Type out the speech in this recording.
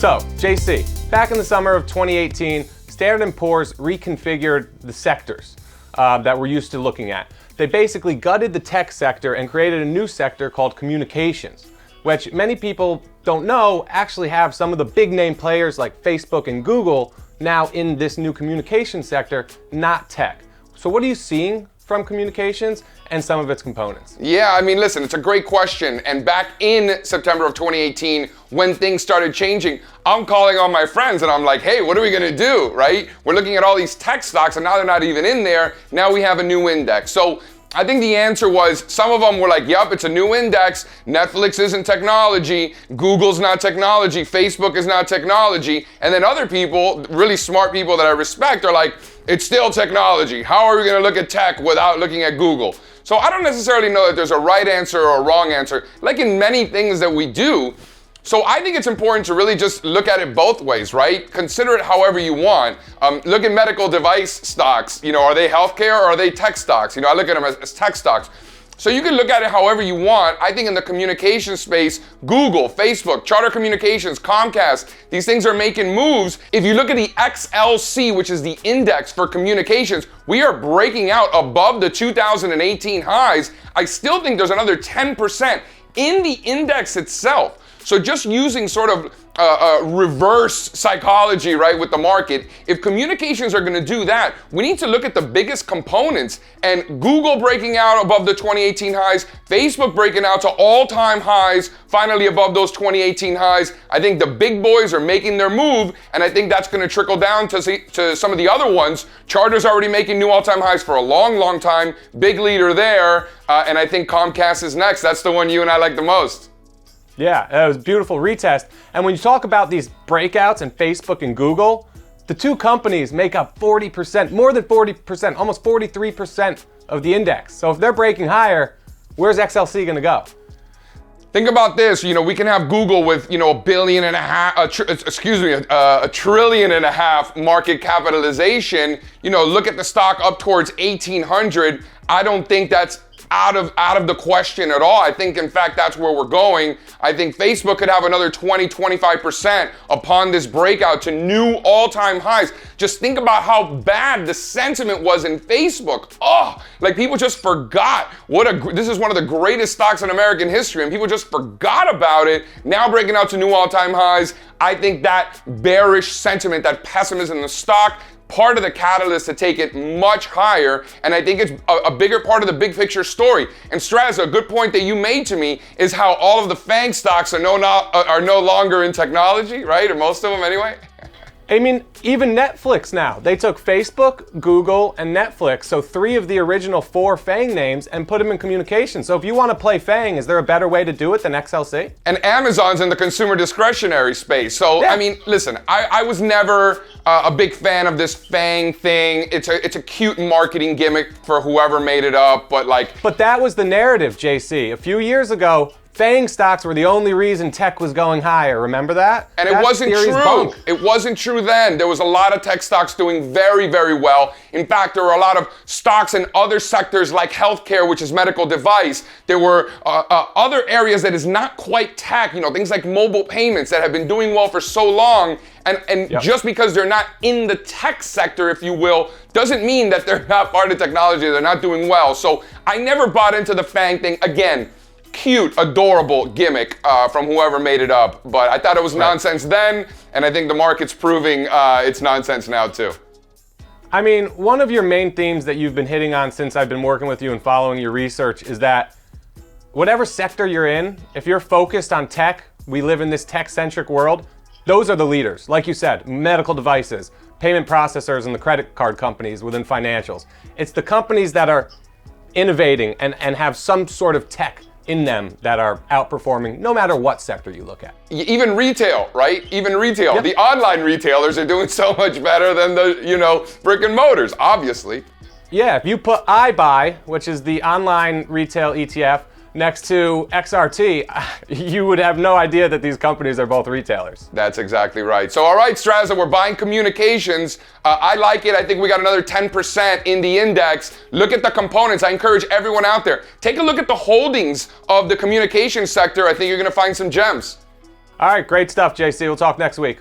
So, JC, back in the summer of 2018, Standard & Poor's reconfigured the sectors that we're used to looking at. They basically gutted the tech sector and created a new sector called communications, which many people don't know actually have some of the big name players like Facebook and Google now in this new communication sector, not tech. So what are you seeing from communications and some of its components? Yeah, I mean, listen, it's a great question. And back in September of 2018, when things started changing, I'm calling on my friends and I'm like, hey, what are we gonna do, right? We're looking at all these tech stocks and now they're not even in there. Now we have a new index. So I think the answer was, some of them were like, yep, it's a new index. Netflix isn't technology. Google's not technology. Facebook is not technology. And then other people, really smart people that I respect, are like, it's still technology. How are we going to look at tech without looking at Google? So I don't necessarily know that there's a right answer or a wrong answer, like in many things that we do. So I think it's important to really just look at it both ways, right? Consider it however you want. Look at medical device stocks. You know, are they healthcare or are they tech stocks? You know, I look at them as tech stocks. So you can look at it however you want. I think in the communication space, Google, Facebook, Charter Communications, Comcast, these things are making moves. If you look at the XLC, which is the index for communications, we are breaking out above the 2018 highs. I still think there's another 10% in the index itself. So just using sort of reverse psychology, right, with the market, if communications are going to do that, we need to look at the biggest components. And Google breaking out above the 2018 highs, Facebook breaking out to all-time highs, finally above those 2018 highs. I think the big boys are making their move, and I think that's going to trickle down to some of the other ones. Charter's already making new all-time highs for a long, long time. Big leader there, and I think Comcast is next. That's the one you and I like the most. Yeah, it was a beautiful retest. And when you talk about these breakouts in Facebook and Google, the two companies make up 40%, more than 40%, almost 43% of the index. So if they're breaking higher, where's XLC going to go? Think about this, you know, we can have Google with, you know, $1.5 billion, $1.5 trillion market capitalization. You know, look at the stock up towards 1,800. I don't think that's out of the question at all. I think, in fact, that's where we're going. I think Facebook could have another 20-25% upon this breakout to new all-time highs. Just think about how bad the sentiment was in Facebook. Oh, like people just forgot this is one of the greatest stocks in American history, and people just forgot about it. Now breaking out to new all-time highs. I think that bearish sentiment, that pessimism in the stock, part of the catalyst to take it much higher, and I think it's a bigger part of the big picture story. And Strazza, a good point that you made to me is how all of the FANG stocks are no longer in technology, right? Or most of them anyway. I mean, even Netflix now. They took Facebook, Google, and Netflix, so 3 of the original 4 FANG names, and put them in communication. So if you want to play FANG, is there a better way to do it than XLC? And Amazon's in the consumer discretionary space. So, yeah. I mean, listen, I was never a big fan of this FANG thing. It's a cute marketing gimmick for whoever made it up, but like... But that was the narrative, JC. A few years ago, FANG stocks were the only reason tech was going higher. Remember that? And it wasn't true. It wasn't true then. There was a lot of tech stocks doing very, very well. In fact, there were a lot of stocks in other sectors like healthcare, which is medical device. There were other areas that is not quite tech, you know, things like mobile payments that have been doing well for so long. And yep. Just because they're not in the tech sector, if you will, doesn't mean that they're not part of technology, they're not doing well. So I never bought into the FANG thing. Again, cute, adorable gimmick from whoever made it up. But I thought it was nonsense then, and I think the market's proving it's nonsense now too. I mean, one of your main themes that you've been hitting on since I've been working with you and following your research is that whatever sector you're in, if you're focused on tech, we live in this tech-centric world, those are the leaders. Like you said, medical devices, payment processors, and the credit card companies within financials. It's the companies that are innovating and have some sort of tech in them that are outperforming no matter what sector you look at. Even retail, right? Even retail. Yep. The online retailers are doing so much better than the, you know, brick and mortars, obviously. Yeah, if you put iBuy, which is the online retail ETF, next to XRT, you would have no idea that these companies are both retailers. That's exactly right. So, all right, Strazza, we're buying communications. I like it. I think we got another 10% in the index. Look at the components. I encourage everyone out there, take a look at the holdings of the communication sector. I think you're going to find some gems. All right, great stuff, JC. We'll talk next week.